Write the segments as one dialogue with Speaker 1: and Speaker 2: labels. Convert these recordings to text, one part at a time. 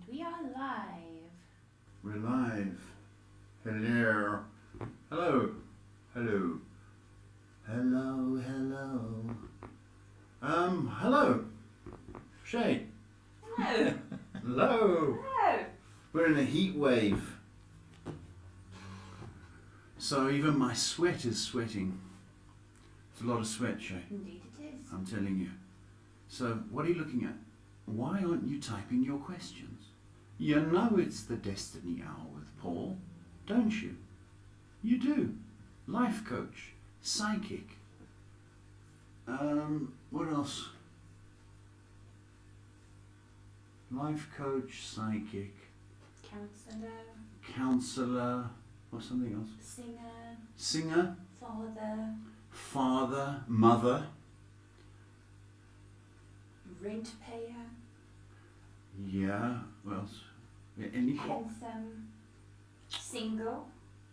Speaker 1: We are live.
Speaker 2: We're live. Hello. Hello. Hello. Hello, hello. Hello. Shay.
Speaker 1: Hello.
Speaker 2: Hello.
Speaker 1: Hello.
Speaker 2: We're in a heat wave. So even my sweat is sweating. It's a lot of sweat, Shay.
Speaker 1: Indeed it is.
Speaker 2: I'm telling you. So what are you looking at? Why aren't you typing your questions? You know it's the Destiny Hour with Paul, don't you? You do. Life coach, psychic. What else? Life coach, psychic, counselor, or something else? Singer, father, mother,
Speaker 1: rent payer,
Speaker 2: yeah, what else? Any
Speaker 1: handsome, single.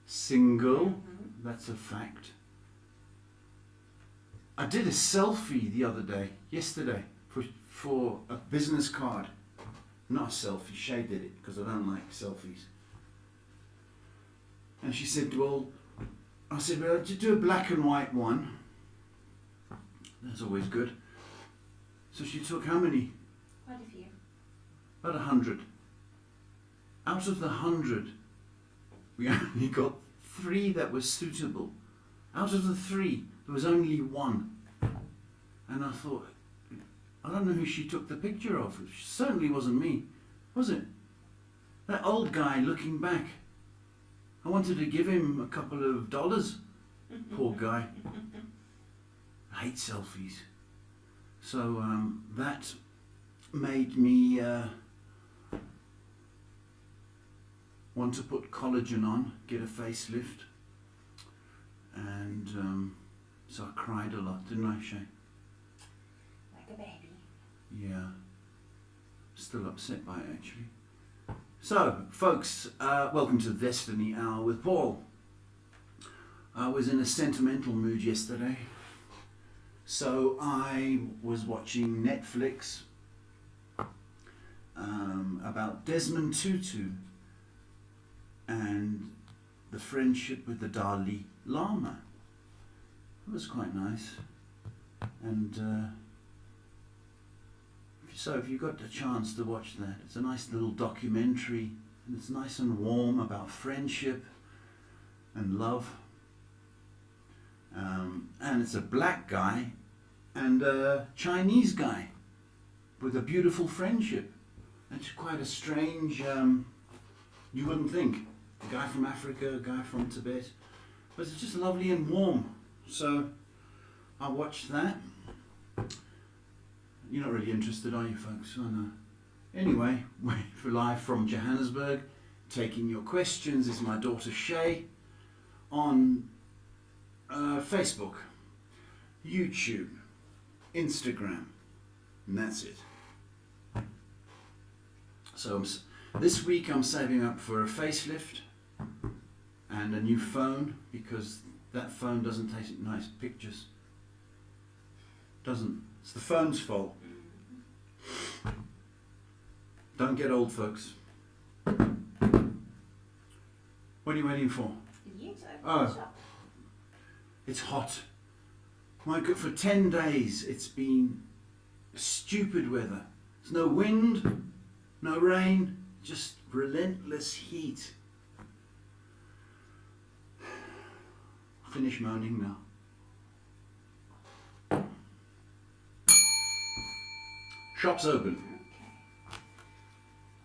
Speaker 2: single, that's a fact. I did a selfie the other day, yesterday, for a business card. Not a selfie, Shay did it, because I don't like selfies. And she said, well, I said, well, just do a black and white one. That's always good. So she took how many?
Speaker 1: Quite a few.
Speaker 2: About 100. Out of the 100, we only got 3 that were suitable. Out of the 3, there was only 1. And I thought, I don't know who she took the picture of. It certainly wasn't me, was it? That old guy looking back. I wanted to give him a couple of dollars. Poor guy. I hate selfies. So that made me want to put collagen on, get a facelift. And so I cried a lot, didn't I, Shay?
Speaker 1: Like a baby.
Speaker 2: Yeah. Still upset by it, actually. So, folks, welcome to the Destiny Hour with Paul. I was in a sentimental mood yesterday. So I was watching Netflix about Desmond Tutu and the friendship with the Dalai Lama. It was quite nice. And so if you got the chance to watch that, it's a nice little documentary, and it's nice and warm about friendship and love. And it's a black guy and a Chinese guy with a beautiful friendship. It's quite a strange, you wouldn't think. A guy from Africa, a guy from Tibet. But it's just lovely and warm. So I watched that. You're not really interested, are you, folks? I know. Anyway, we're live from Johannesburg. Taking your questions is my daughter Shay on Facebook, YouTube, Instagram, and that's it. So this week I'm saving up for a facelift and a new phone, because that phone doesn't take nice pictures. Doesn't. It's the phone's fault. Don't get old, folks. What are you waiting for?
Speaker 1: You to open
Speaker 2: Oh.
Speaker 1: the shop.
Speaker 2: It's hot. My God, for 10 days it's been stupid weather. There's no wind, no rain, just relentless heat. Finish moaning now. Shop's open.
Speaker 1: Okay.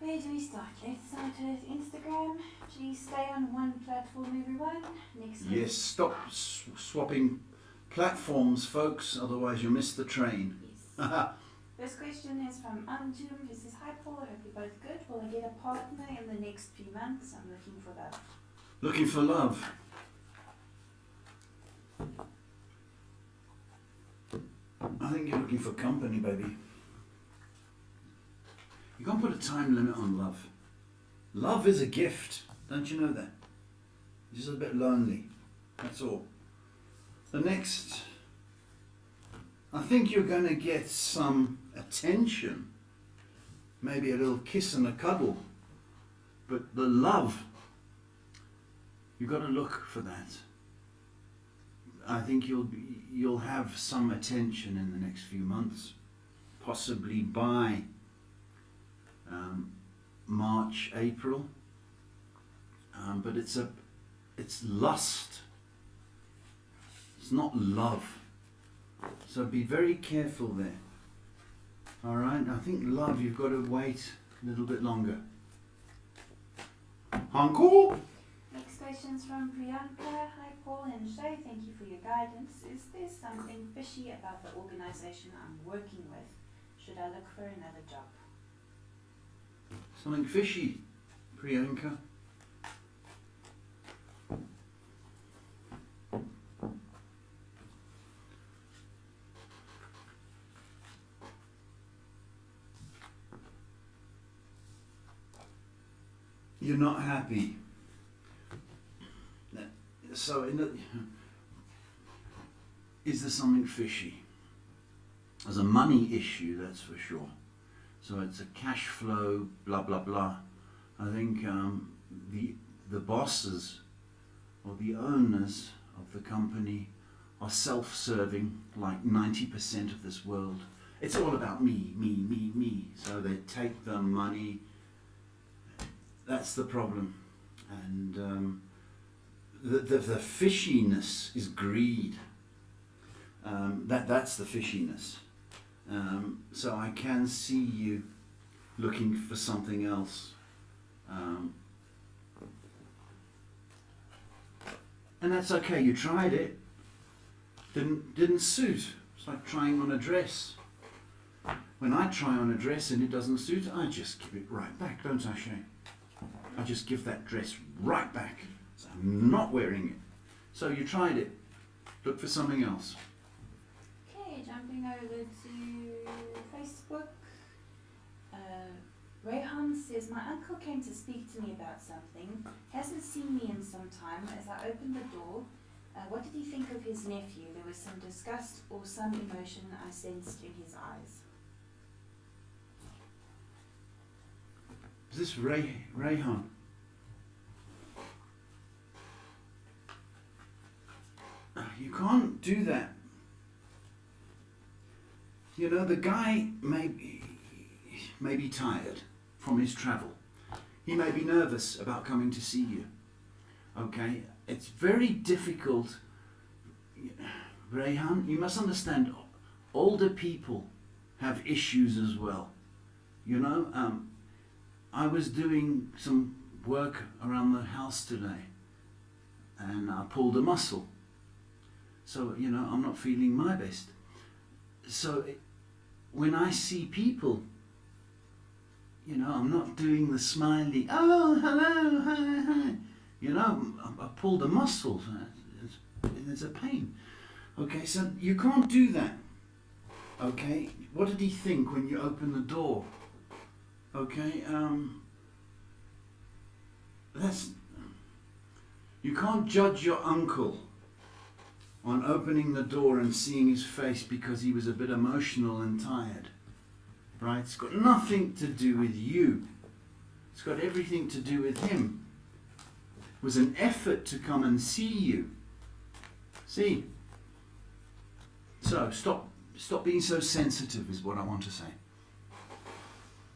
Speaker 1: Where do we start? Let's start with Instagram. Please stay on one platform, everyone. Next week.
Speaker 2: Yes, stop swapping platforms, folks, otherwise you'll miss the train.
Speaker 1: Yes. This question is from Anjum. He says, hi Paul, I hope you're both good. Will I get a partner in the next few months? I'm looking for that.
Speaker 2: Looking for love. I think you're looking for company, baby. You can't put a time limit on love. Love is a gift. Don't you know that? You're just a bit lonely. That's all. The next, I think you're going to get some attention maybe a little kiss and a cuddle, but the love, you've got to look for that. I think you'll have some attention in the next few months, possibly by March, April, but it's lust. It's not love. So be very careful there. All right. I think love, you've got to wait a little bit longer. Uncle.
Speaker 1: Next question's from Priyanka. Hi Paul and Shay, thank you for your guidance. Is there something fishy about the organisation I'm working with? Should I look for another job?
Speaker 2: Something fishy, Priyanka. You're not happy. So, is there something fishy? There's a money issue, that's for sure. So it's a cash flow, blah blah blah. I think the bosses or the owners of the company are self-serving, like 90% of this world. It's all about me, me, me, me. So they take the money. That's the problem. And the fishiness is greed. That's the fishiness. So I can see you looking for something else. And that's okay, you tried it. Didn't suit. It's like trying on a dress. When I try on a dress and it doesn't suit, I just give it right back, don't I, Shay? I just give that dress right back. So I'm not wearing it. So you tried it. Look for something else.
Speaker 1: Okay, jumping over to Facebook. Rayhan says, my uncle came to speak to me about something. Hasn't seen me in some time. As I opened the door, what did he think of his nephew? There was some disgust or some emotion I sensed in his eyes.
Speaker 2: Is this Rayhan? You can't do that. You know, the guy may be tired from his travel. He may be nervous about coming to see you. Okay? It's very difficult. Rayhan, you must understand, older people have issues as well. You know, I was doing some work around the house today and I pulled a muscle. So, you know, I'm not feeling my best. So when I see people, you know, I'm not doing the smiley, oh, hello, hi, hi. You know, I pulled a muscle. It's a pain. Okay, so you can't do that. Okay, what did he think when you opened the door? Okay, you can't judge your uncle on opening the door and seeing his face because he was a bit emotional and tired. Right? It's got nothing to do with you. It's got everything to do with him. It was an effort to come and see you. See? So stop being so sensitive is what I want to say.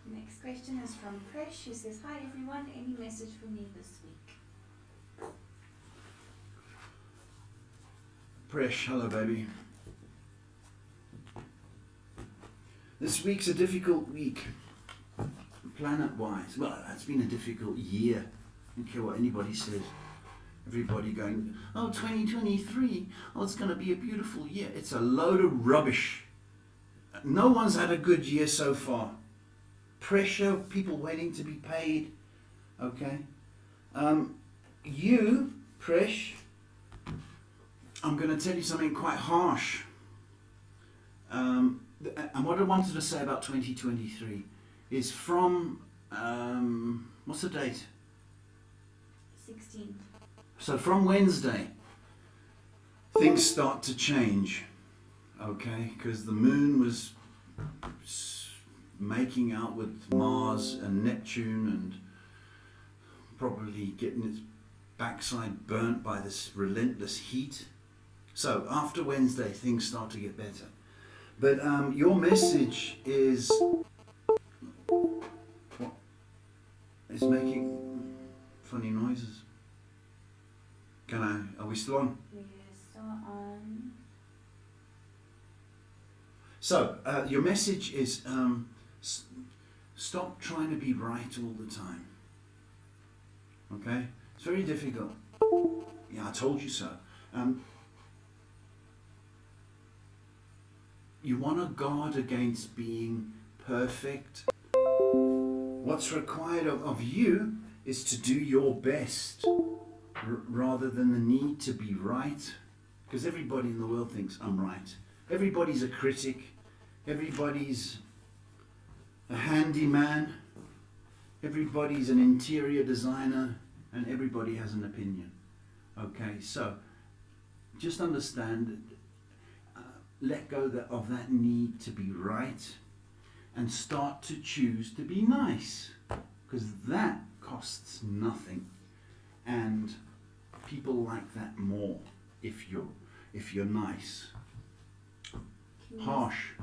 Speaker 1: Next question is from Presh, who says, hi everyone, any message for me this week?
Speaker 2: Presh, hello baby. This week's a difficult week, planet-wise. Well, it's been a difficult year. I don't care what anybody says. Everybody going, oh, 2023, oh, it's going to be a beautiful year. It's a load of rubbish. No one's had a good year so far. Pressure, people waiting to be paid. Okay? You, Presh, I'm going to tell you something quite harsh. And what I wanted to say about 2023 is from, what's the date?
Speaker 1: 16th.
Speaker 2: So from Wednesday, things start to change, okay? Because the moon was making out with Mars and Neptune and probably getting its backside burnt by this relentless heat. So after Wednesday, things start to get better. But your message is making funny noises. Are we still on?
Speaker 1: We're still on.
Speaker 2: So your message is stop trying to be right all the time. Okay? It's very difficult. Yeah, I told you so. You want to guard against being perfect. What's required of you is to do your best rather than the need to be right. Because everybody in the world thinks I'm right. Everybody's a critic. Everybody's a handyman. Everybody's an interior designer. And everybody has an opinion. Okay, so just understand, let go of that need to be right and start to choose to be nice, because that costs nothing, and people like that more if you're nice. Harsh.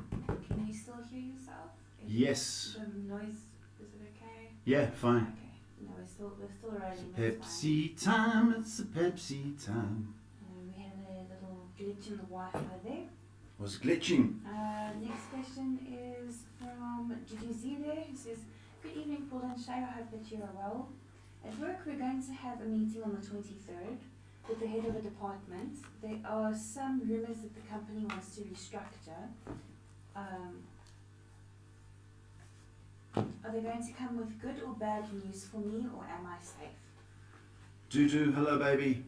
Speaker 1: Can you still hear yourself?
Speaker 2: Yes.
Speaker 1: The noise, is it okay?
Speaker 2: Yeah, fine.
Speaker 1: Okay. No, we're still rolling.
Speaker 2: Pepsi time, it's a Pepsi time.
Speaker 1: We had a little glitch in the Wi-Fi there.
Speaker 2: Was glitching.
Speaker 1: Next question is from Judizile, who says, "Good evening, Paul and Shay. I hope that you are well. At work, we're going to have a meeting on the 23rd with the head of a department. There are some rumours that the company wants to restructure. Are they going to come with good or bad news for me, or am I safe?"
Speaker 2: Doo-doo, hello baby.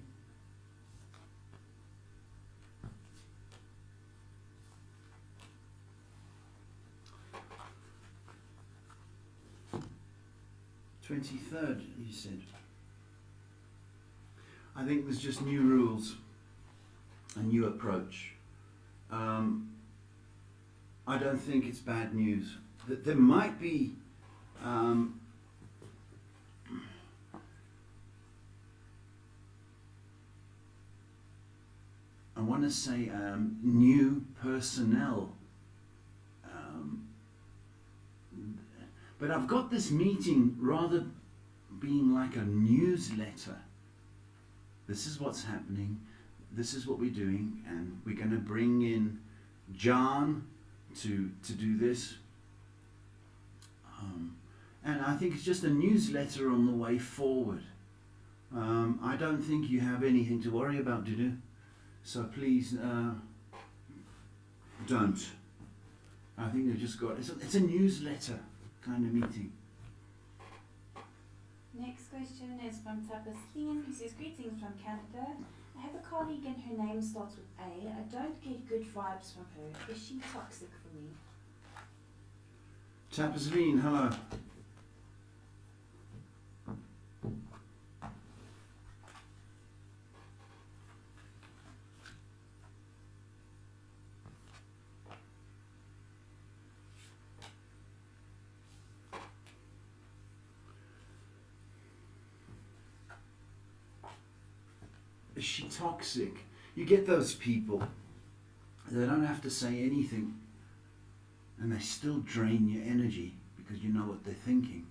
Speaker 2: "23rd, you said. I think there's just new rules, a new approach. I don't think it's bad news. There might be I want to say new personnel, but I've got this meeting rather being like a newsletter. This is what's happening, this is what we're doing, and we're going to bring in John to do this. And I think it's just a newsletter on the way forward. I don't think you have anything to worry about, Dudu. So please don't. I think they've just got, it's a newsletter kind of meeting.
Speaker 1: Next question is from Tapasleen, who says, "Greetings from Canada. I have a colleague and her name starts with A. I don't get good vibes from her. Is she toxic for me?"
Speaker 2: Tapasleen, hello. Is she toxic? You get those people, they don't have to say anything and they still drain your energy because you know what they're thinking.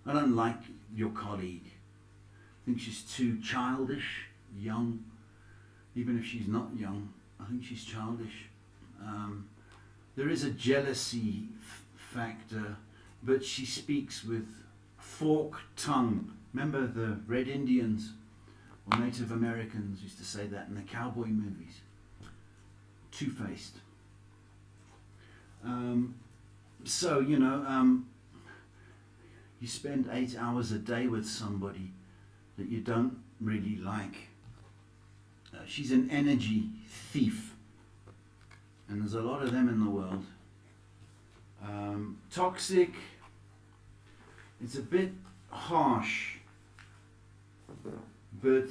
Speaker 2: I don't like your colleague. I think she's too childish, young. Even if she's not young, I think she's childish. There is a jealousy factor, but she speaks with forked tongue. Remember the Red Indians or Native Americans used to say that in the cowboy movies. Two-faced. So, you know, you spend 8 hours a day with somebody that you don't really like. She's an energy thief. And there's a lot of them in the world. Toxic. It's a bit harsh. But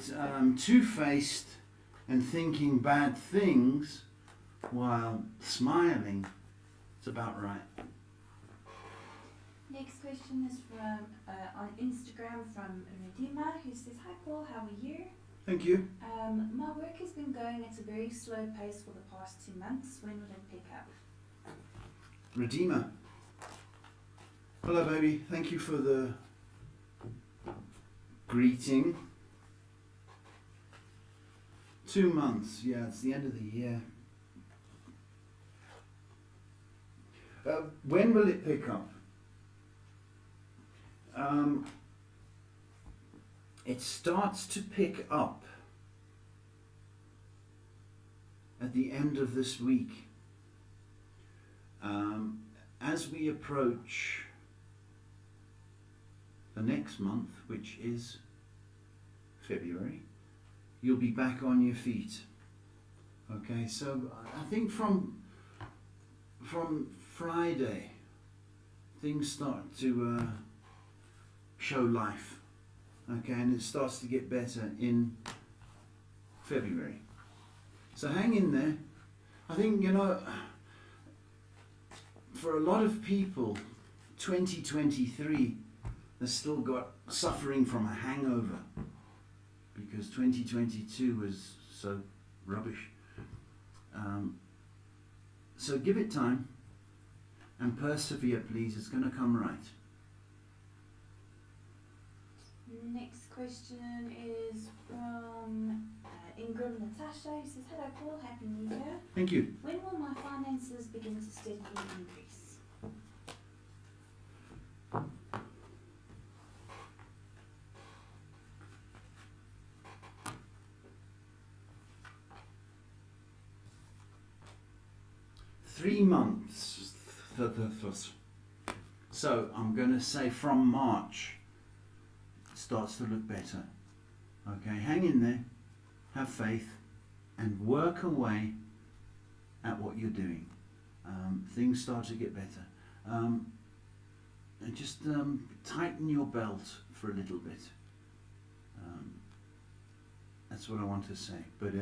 Speaker 2: two-faced and thinking bad things while smiling, it's about right.
Speaker 1: Next question is from on Instagram from Redima, who says, "Hi Paul, how are you?
Speaker 2: Thank you.
Speaker 1: My work has been going at a very slow pace for the past 2 months. When will it pick up?"
Speaker 2: Redeemer. Hello, baby. Thank you for the greeting. 2 months. Yeah, it's the end of the year. When will it pick up? It starts to pick up at the end of this week. As we approach the next month, which is February, you'll be back on your feet. Okay, so I think from Friday, things start to show life. Okay, and it starts to get better in February. So hang in there. I think, for a lot of people, 2023 has still got suffering from a hangover because 2022 was so rubbish. So give it time and persevere, please. It's going to come right.
Speaker 1: Next question is from Ingram Natasha, who says, "Hello Paul, Happy New Year.
Speaker 2: Thank you.
Speaker 1: When will my finances begin to steadily increase?"
Speaker 2: 3 months. So I'm going to say from March it starts to look better. Okay, hang in there, have faith, and work away at what you're doing. Things start to get better. And just tighten your belt for a little bit. That's what I want to say. But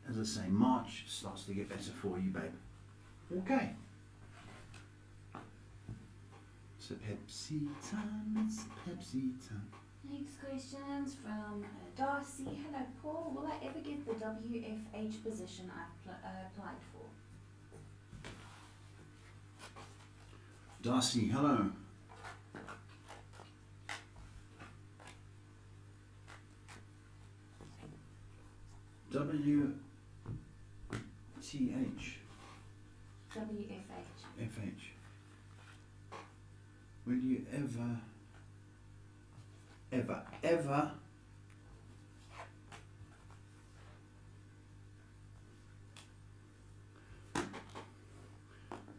Speaker 2: as I say, March starts to get better for you, babe. Okay. It's a Pepsi time, it's a Pepsi time.
Speaker 1: Next question's from Darcy. "Hello Paul, will I ever get the WFH position I applied for?"
Speaker 2: Darcy, hello. WTH.
Speaker 1: WFH.
Speaker 2: FH. Will you ever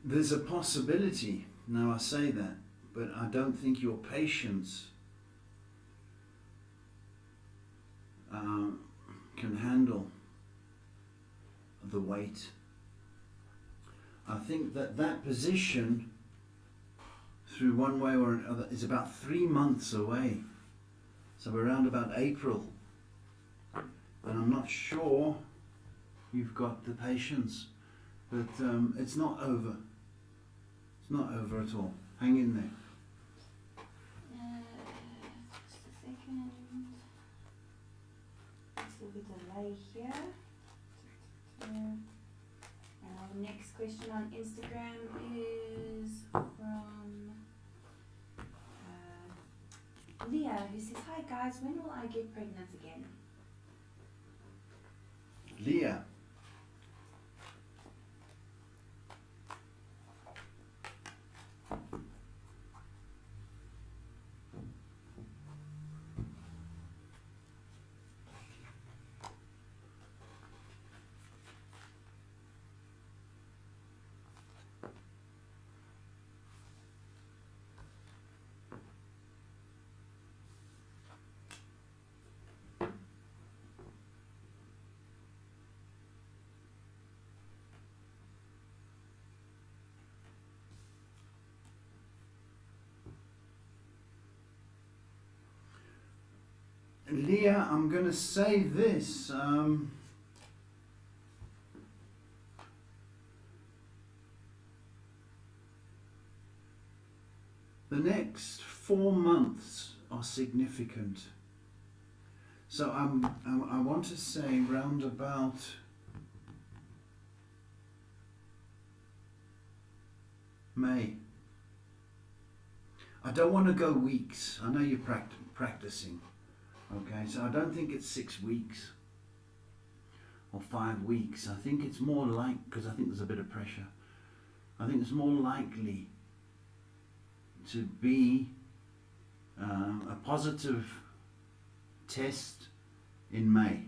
Speaker 2: there's a possibility, now I say that, but I don't think your patience can handle the weight. I think that position, through one way or another, is about 3 months away. So around about April. And I'm not sure you've got the patience, but it's not over. It's not over at all. Hang in there.
Speaker 1: Just a second. Just a little delay here. And our next question on Instagram is from Leah, who says, "Hi guys, when will I get pregnant again?"
Speaker 2: Leah. Leah, I'm going to say this. The next 4 months are significant. So I want to say round about May. I don't want to go weeks. I know you're practicing. Okay, so I don't think it's 6 weeks or 5 weeks. I think it's more like, because I think there's a bit of pressure, I think it's more likely to be a positive test in May.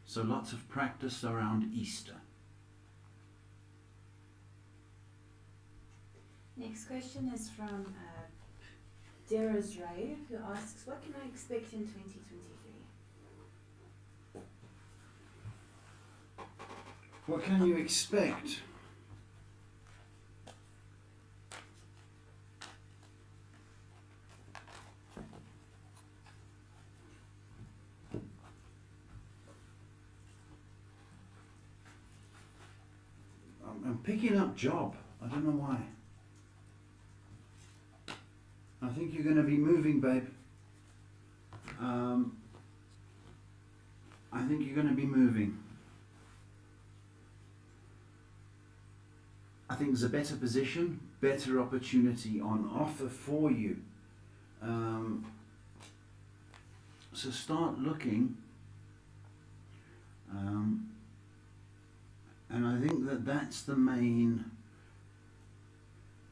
Speaker 2: So lots of practice around Easter.
Speaker 1: Next question is from Dera's Ray, who asks, what can I expect in 2023?
Speaker 2: What can you expect? I'm picking up job. I don't know why. I think you're going to be moving, babe. I think you're going to be moving. I think there's a better position, better opportunity on offer for you. So start looking. And I think that's the main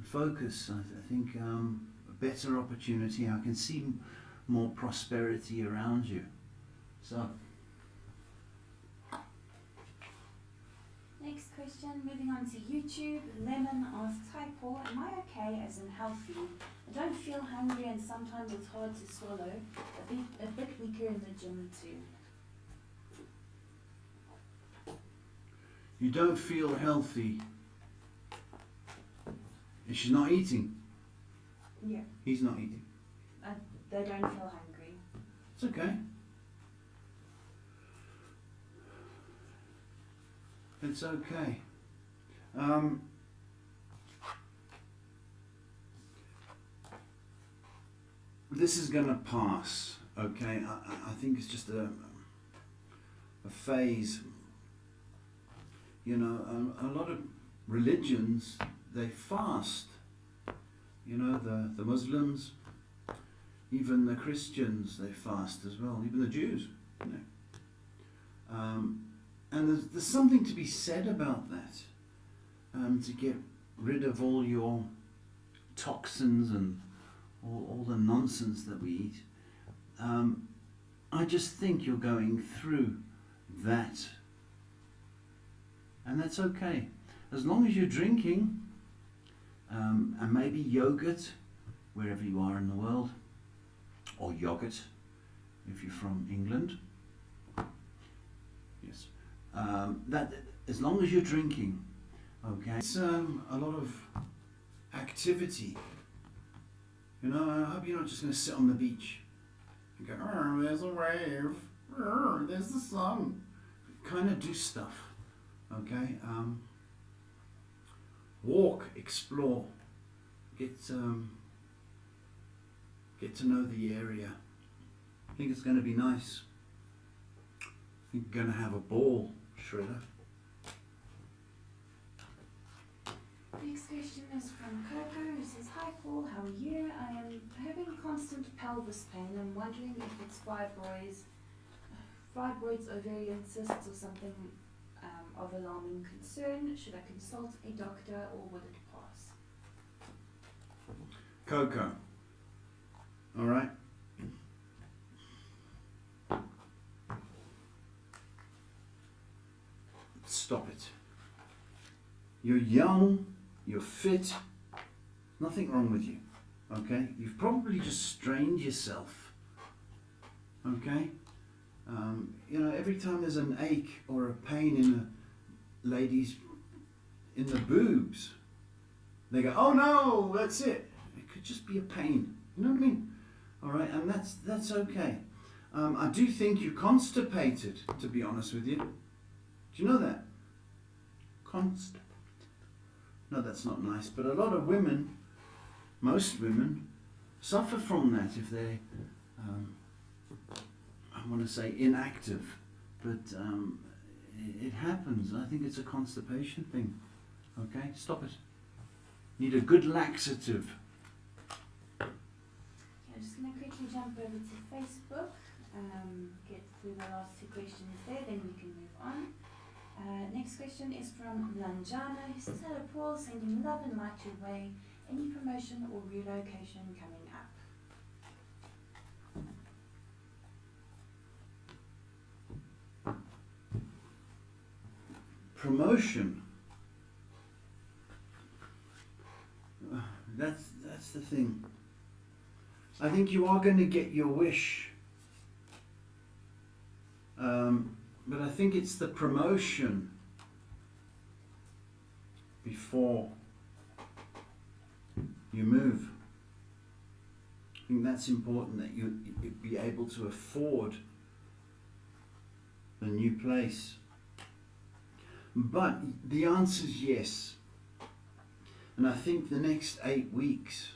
Speaker 2: focus. I think a better opportunity. I can see more prosperity around you. So.
Speaker 1: Next question, moving on to YouTube. Lemon asks, hi Paul, am I okay as in healthy? I don't feel hungry and sometimes it's hard to swallow. A bit weaker in the gym too.
Speaker 2: You don't feel healthy. Is she not eating?
Speaker 1: Yeah.
Speaker 2: He's not eating.
Speaker 1: They don't feel hungry.
Speaker 2: It's okay. It's okay. This is going to pass, okay? I think it's just a phase. You know, a lot of religions, they fast. You know, the Muslims, even the Christians, they fast as well. Even the Jews, you know. And there's something to be said about that. To get rid of all your toxins and all the nonsense that we eat. I just think you're going through that. And that's okay. As long as you're drinking, and maybe yogurt, wherever you are in the world, or yogurt, if you're from England. Yes. That, as long as you're drinking, okay. It's a lot of activity. You know, I hope you're not just going to sit on the beach and go, oh, there's a wave, oh, there's the sun. Kind of do stuff. Okay, walk, explore, get to know the area. I think it's going to be nice. I think you're going to have a ball, Shredder.
Speaker 1: Next question is from Coco, who says, hi Paul, how are you? I am having constant pelvis pain. I'm wondering if it's fibroids, ovarian cysts, or something of alarming concern. Should I consult a doctor or would it pass?
Speaker 2: Coco. All right. Stop it. You're young, you're fit, nothing wrong with you. Okay? You've probably just strained yourself. Okay? You know, every time there's an ache or a pain in a lady's, in the boobs, they go, oh no, that's it. It could just be a pain. You know what I mean? All right, and that's okay. I do think you're constipated, to be honest with you. Do you know that? Constipated. No, that's not nice. But a lot of women most women suffer from that if they're, I want to say inactive, but it happens. I think it's a constipation thing. Okay, stop it. Need a good laxative.
Speaker 1: I'm just going to quickly jump over to Facebook, get through the last two questions there, then we can move on. Next question is from Lanjana, who says, hello Paul, sending love and light your way. Any promotion or relocation coming up?
Speaker 2: Promotion. That's the thing. I think you are going to get your wish. But I think it's the promotion before you move. I think that's important, that you be able to afford the new place. But the answer is yes. And I think the next 8 weeks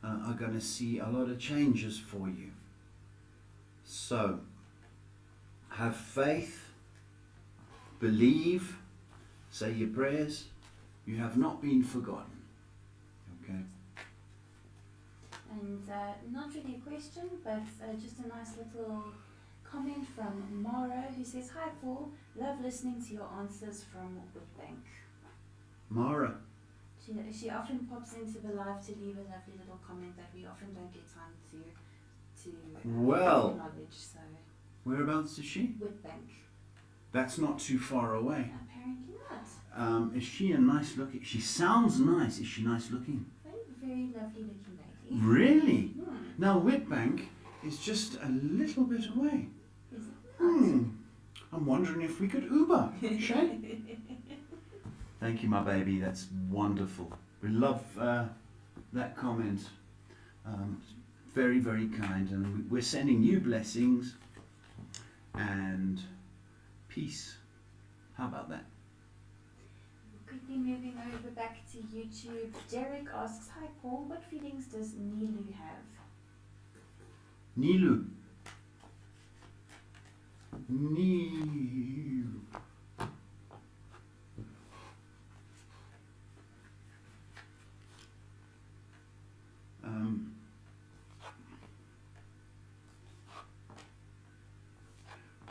Speaker 2: are going to see a lot of changes for you. So, have faith, believe, say your prayers. You have not been forgotten. Okay?
Speaker 1: And not really a question, but just a nice little comment from Mara, who says, hi Paul, love listening to your answers from Woodbank.
Speaker 2: Mara.
Speaker 1: She often pops into the live to leave a lovely little comment that we often don't get time to acknowledge. So
Speaker 2: Whereabouts is she?
Speaker 1: Woodbank.
Speaker 2: That's not too far away.
Speaker 1: Apparently not.
Speaker 2: Is she a nice looking? She sounds nice. Is she nice looking?
Speaker 1: Very lovely looking lady.
Speaker 2: Really? Now Whitbank is just a little bit away.
Speaker 1: Is it nice?
Speaker 2: I'm wondering if we could Uber. Shay? Thank you, my baby. That's wonderful. We love that comment. Very, very kind. And we're sending you blessings and peace. How about that?
Speaker 1: Quickly moving over back to YouTube. Derek asks, hi Paul, what feelings does Nilu have?
Speaker 2: Nilu. Nilu.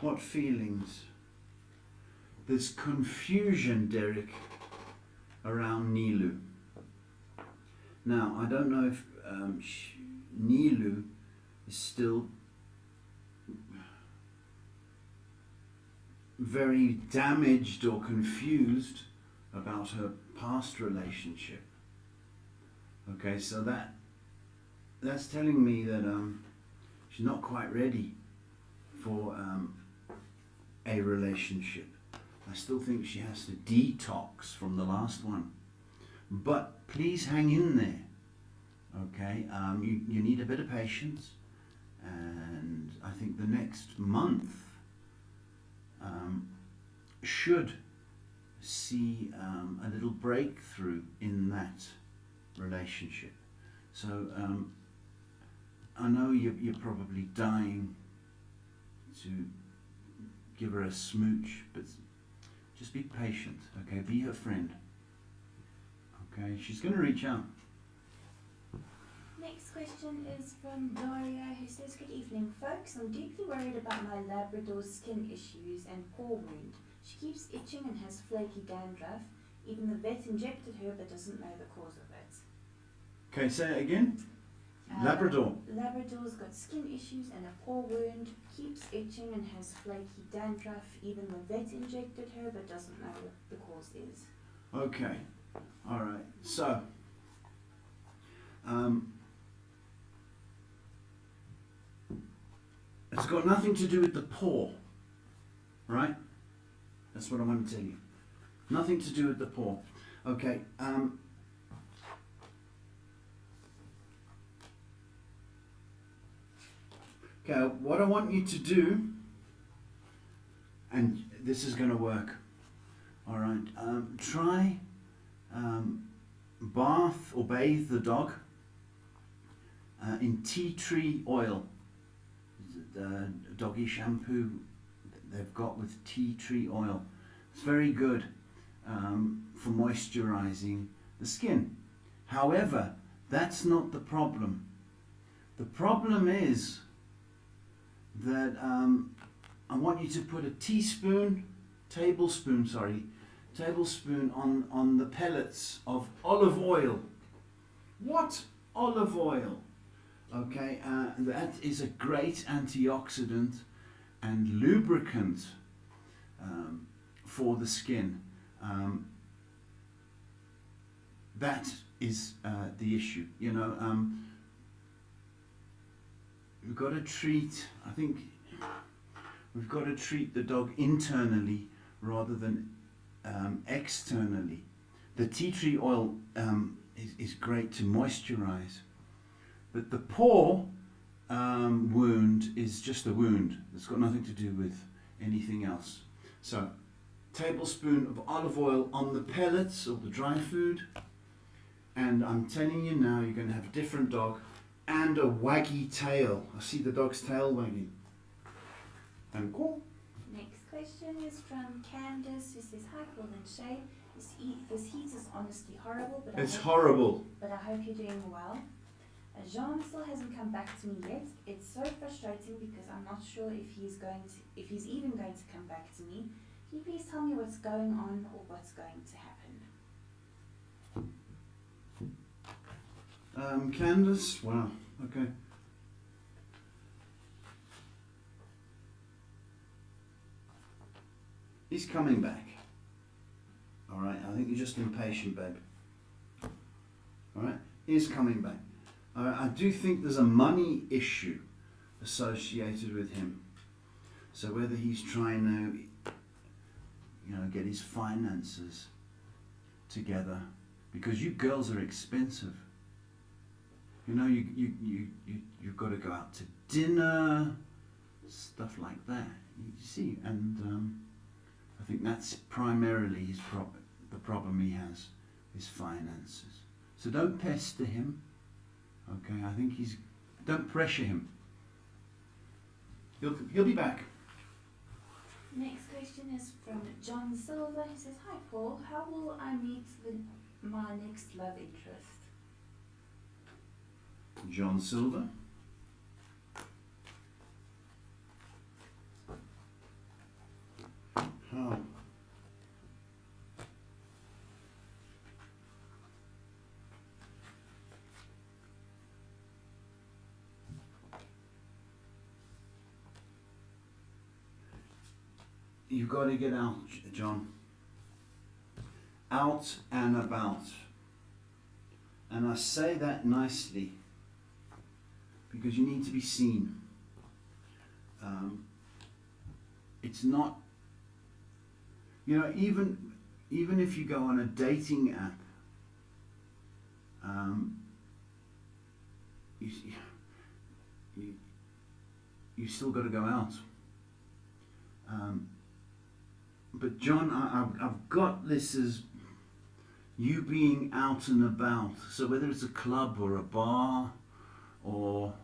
Speaker 2: What feelings? There's confusion, Derek, around Nilu. Now, I don't know if Nilu is still very damaged or confused about her past relationship. Okay, so that's telling me that she's not quite ready for a relationship. I still think she has to detox from the last one. But please hang in there. Okay, you need a bit of patience, and I think the next month should see a little breakthrough in that relationship. So I know you're probably dying to give her a smooch, but just be patient, okay? Be her friend, okay? She's going to reach out.
Speaker 1: Next question is from Gloria, who says, good evening folks, I'm deeply worried about my Labrador's skin issues and paw wound. She keeps itching and has flaky dandruff. Even the vet injected her but doesn't know the cause of it.
Speaker 2: Okay, say it again. Labrador.
Speaker 1: Labrador's got skin issues and a paw wound, keeps itching and has flaky dandruff. Even the vet injected her but doesn't know what the cause is.
Speaker 2: Okay, all right. So, it's got nothing to do with the paw, right? That's what I want to tell you. Nothing to do with the paw. Okay. Okay, what I want you to do, and this is going to work, all right, try bath or bathe the dog in tea tree oil. The doggy shampoo they've got with tea tree oil. It's very good for moisturizing the skin. However, that's not the problem. The problem is that I want you to put a tablespoon on the pellets of olive oil. What? Olive oil. Okay, that is a great antioxidant and lubricant for the skin. That is the issue. You know, we've got to treat, I think, we've got to treat the dog internally rather than externally. The tea tree oil is great to moisturize, but the paw wound is just a wound. It's got nothing to do with anything else. So, tablespoon of olive oil on the pellets or the dry food, and I'm telling you now, you're going to have a different dog and a waggy tail. I see the dog's tail wagging. And go.
Speaker 1: Next question is from Candace, who says, "Hi Paul and Shay. This heat is honestly horrible, but
Speaker 2: It's horrible.
Speaker 1: But I hope you're doing well. Jean still hasn't come back to me yet. It's so frustrating because I'm not sure if he's even going to come back to me. Can you please tell me what's going on or what's going to happen?"
Speaker 2: Candace, wow, okay. He's coming back. All right, I think you're just impatient, babe. All right, he's coming back. I do think there's a money issue associated with him. So whether he's trying to, you know, get his finances together, because you girls are expensive. You know, you've got to go out to dinner, stuff like that. You see, and I think that's primarily the problem he has, his finances. So don't pester him. Okay, I think don't pressure him. He'll be back.
Speaker 1: Next question is from John Silver. He says, "Hi Paul, how will I meet my next love interest?"
Speaker 2: John Silver. How? You've got to get out, John. Out and about. And I say that nicely because you need to be seen. It's not, you know, even if you go on a dating app, you still got to go out. But John, I've got this as you being out and about. So whether it's a club or a bar or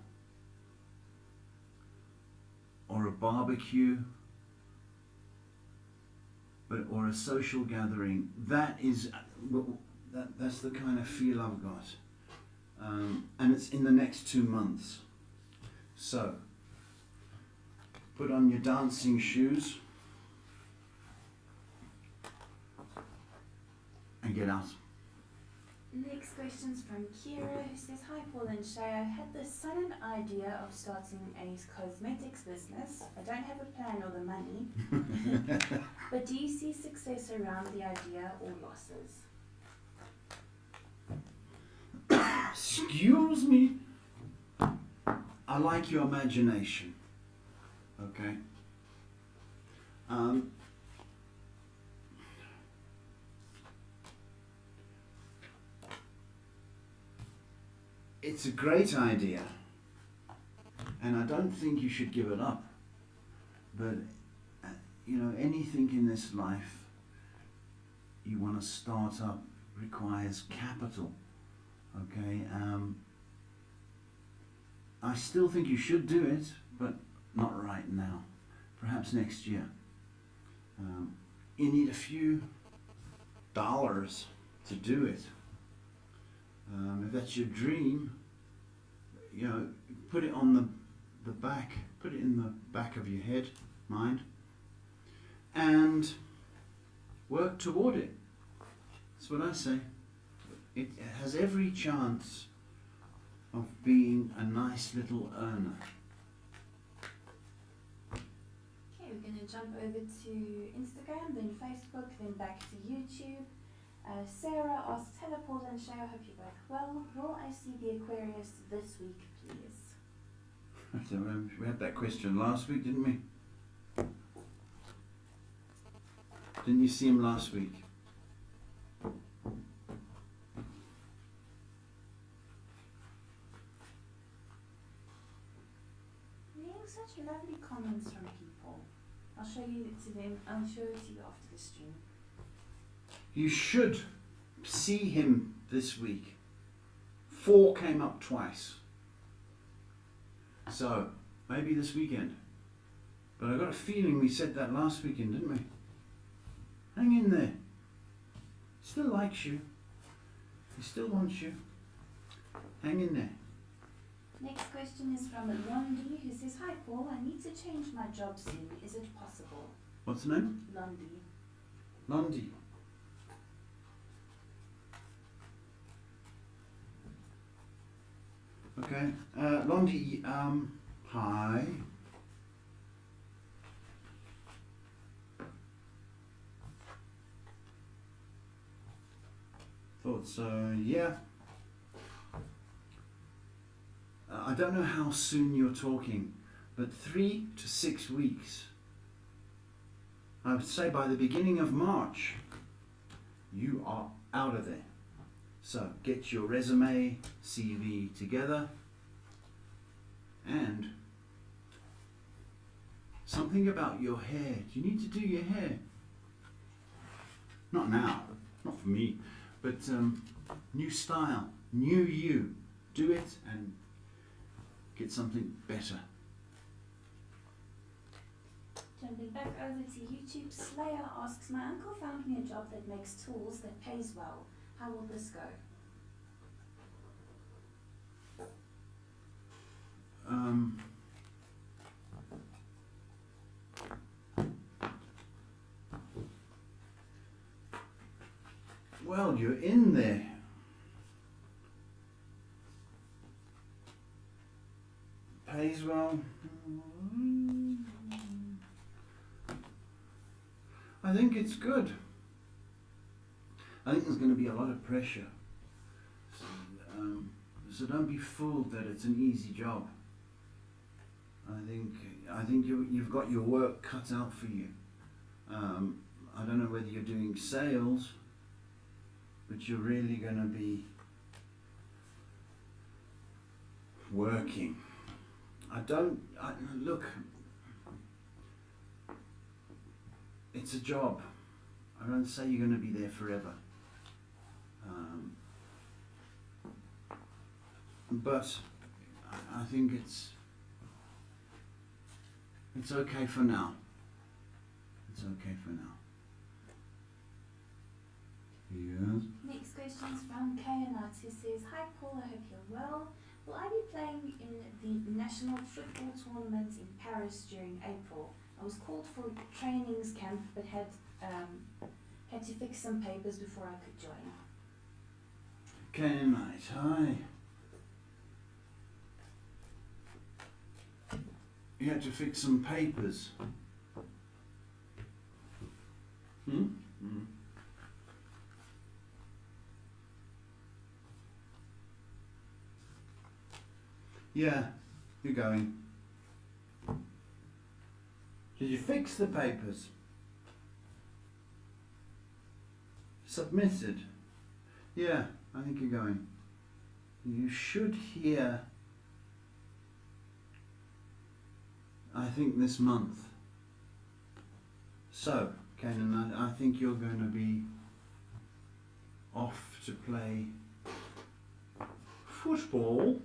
Speaker 2: a barbecue, or a social gathering, that's the kind of feel I've got. And it's in the next 2 months. So put on your dancing shoes and get out.
Speaker 1: Next question's from Kira, who says, "Hi Paul and Shay, I had the sudden idea of starting a cosmetics business. I don't have a plan or the money, but do you see success around the idea or losses?"
Speaker 2: Excuse me. I like your imagination. Okay. It's a great idea, and I don't think you should give it up. But you know, anything in this life you want to start up, requires capital. Okay, I still think you should do it, but not right now. Perhaps next year. You need a few dollars to do it. If that's your dream, you know, put it on the back, put it in the back of your head, mind, and work toward it. That's what I say. It has every chance of being a nice little earner.
Speaker 1: Okay, we're going to jump over to Instagram, then Facebook, then back to YouTube. Sarah asks, hello Paul and Shay, I hope you're both well. Will I see the Aquarius this week, please?
Speaker 2: So, we had that question last week, didn't we? Didn't you see him last week?
Speaker 1: We're getting such lovely comments from people. I'll show you to them. I'll show it to you after the stream.
Speaker 2: You should see him this week. 4 came up twice. So, maybe this weekend. But I got a feeling we said that last weekend, didn't we? Hang in there. He still likes you. He still wants you. Hang in there.
Speaker 1: Next question is from Lundy, who says, hi Paul, I need to change my job soon. Is it possible?
Speaker 2: What's the name?
Speaker 1: Lundy.
Speaker 2: Lundy. Okay, Lundy, hi. Thought so, yeah. I don't know how soon you're talking, but 3 to 6 weeks. I would say by the beginning of March, you are out of there. So get your resume, CV together, and something about your hair. Do you need to do your hair? Not now, not for me, but new style, new you. Do it and get something better.
Speaker 1: Jumping back over to YouTube, Slayer asks, my uncle found me a job that makes tools that pays well. How will this go?
Speaker 2: Well, you're in there. Pays well. I think it's good. I think there's going to be a lot of pressure. So don't be fooled that it's an easy job. I think you've got your work cut out for you. I don't know whether you're doing sales, but you're really going to be working. Look, it's a job. I don't say you're going to be there forever. But I think it's okay for now. It's okay for now. Yes.
Speaker 1: Next question is from Candace, who says, hi Paul, I hope you're well. Will I be playing in the national football tournament in Paris during April? I was called for trainings camp but had to fix some papers before I could join.
Speaker 2: Okay, mate, hi. You had to fix some papers. Yeah, you're going. Did you fix the papers? Submitted? Yeah, I think you're going. You should hear, I think, this month. So, Kanan, I think you're going to be off to play football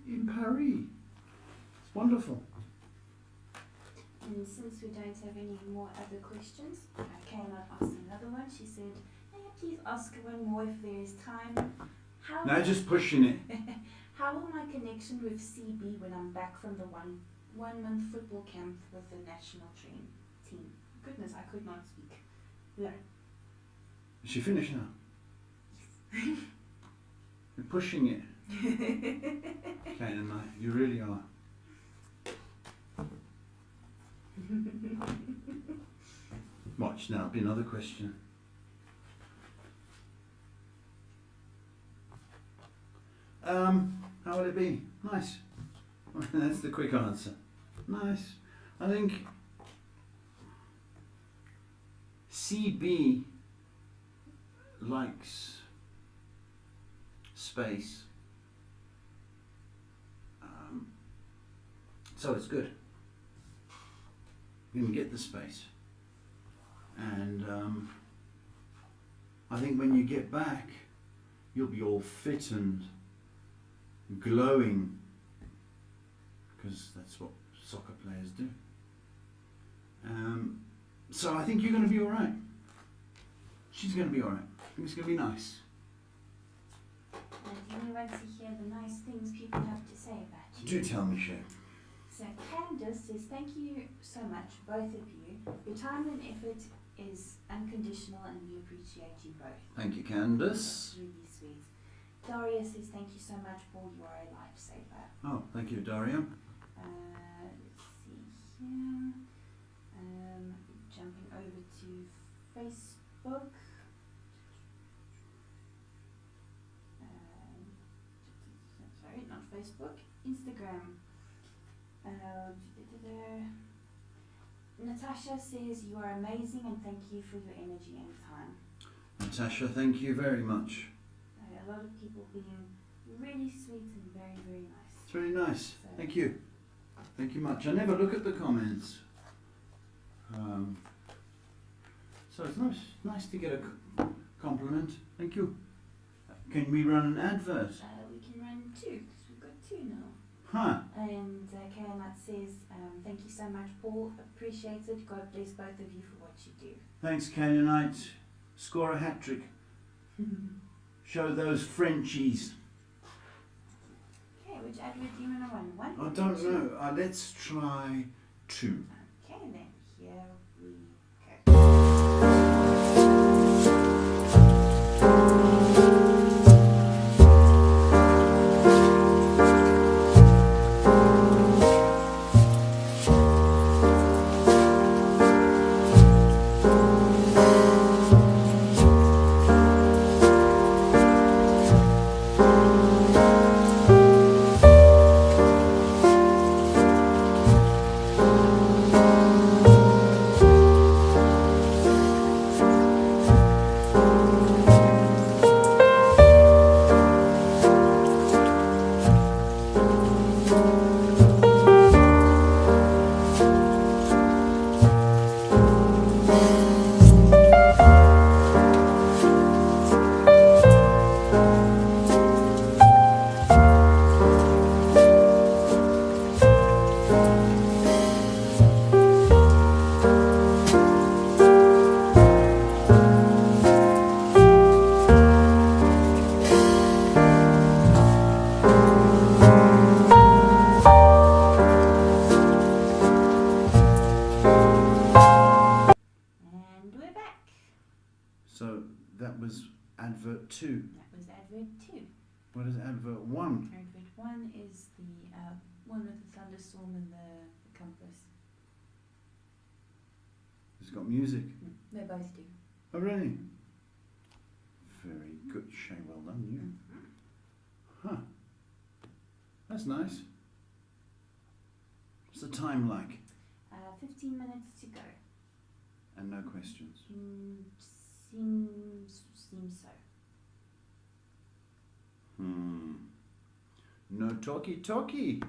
Speaker 2: in Paris. It's wonderful.
Speaker 1: And since we don't have any more other questions, Kayla asked another one. She said, "May I please ask one more if there is time? How
Speaker 2: Now just pushing it.
Speaker 1: How will my connection with CB when I'm back from the one month football camp with the national team?" Goodness, I could not speak. No.
Speaker 2: Is she finished now? You're pushing it. Okay, you really are. Watch now, be another question. How will it be? Nice. That's the quick answer. Nice. I think CB likes space. So it's good. You can get the space. And I think when you get back, you'll be all fit and glowing, because that's what soccer players do. So I think you're going to be alright. She's going to be alright. I think it's going to be nice.
Speaker 1: And do you want to hear the nice things people have to say about you?
Speaker 2: Do tell me, Shay.
Speaker 1: So Candace says, "Thank you so much, both of you. Your time and effort is unconditional and we appreciate you both."
Speaker 2: Thank you, Candace.
Speaker 1: That's really sweet. Daria says, "Thank you so much, Paul. You are a lifesaver."
Speaker 2: Oh, thank you, Daria.
Speaker 1: Let's see here. Jumping over to Facebook. Sorry, not Facebook. Instagram. Natasha says, "You are amazing and thank you for your energy and time."
Speaker 2: Natasha, thank you very much.
Speaker 1: A lot of people being really sweet and very, very nice.
Speaker 2: It's very nice.
Speaker 1: So,
Speaker 2: Thank you. Thank you much. I never look at the comments. So it's nice to get a compliment. Thank you. Can we run an advert?
Speaker 1: we can run 2 because we've got 2 now.
Speaker 2: Huh.
Speaker 1: And Kayanat says, "Thank you so much, Paul. Appreciate it. God bless both of you for what you do."
Speaker 2: Thanks, Canaanite. Score a hat-trick. Show those Frenchies.
Speaker 1: Okay, which advert do you want to run? 1?
Speaker 2: I don't know. Let's try 2.
Speaker 1: Okay, then here we go.
Speaker 2: So that was advert 2.
Speaker 1: That was advert 2.
Speaker 2: What is advert 1?
Speaker 1: Advert 1 is the one with the thunderstorm and the compass.
Speaker 2: It's got music.
Speaker 1: They both do.
Speaker 2: Oh, really? Very good, Shay. Well done, you. Huh. That's nice. What's the time like?
Speaker 1: 15 minutes to go.
Speaker 2: And no questions.
Speaker 1: Seems so.
Speaker 2: No talkie.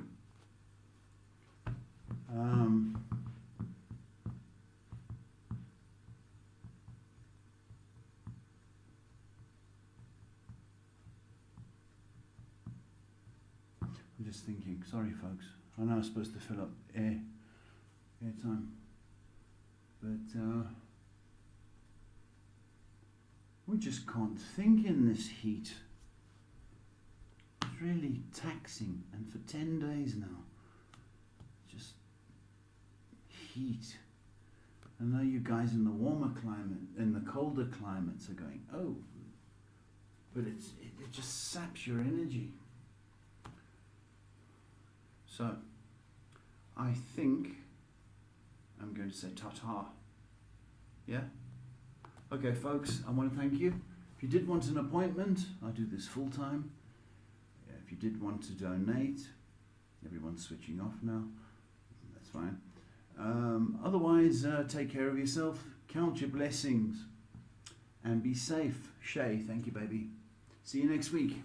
Speaker 2: I'm just thinking, sorry folks, I know I'm supposed to fill up air time, but we just can't think in this heat. It's really taxing, and for 10 days now, just heat. I know you guys in the warmer climate, in the colder climates are going, oh, but it just saps your energy. So, I think I'm going to say ta-ta. Yeah? Okay, folks, I want to thank you. If you did want an appointment, I do this full time. If you did want to donate, everyone's switching off now. That's fine. Otherwise, take care of yourself. Count your blessings. And be safe. Shay, thank you, baby. See you next week.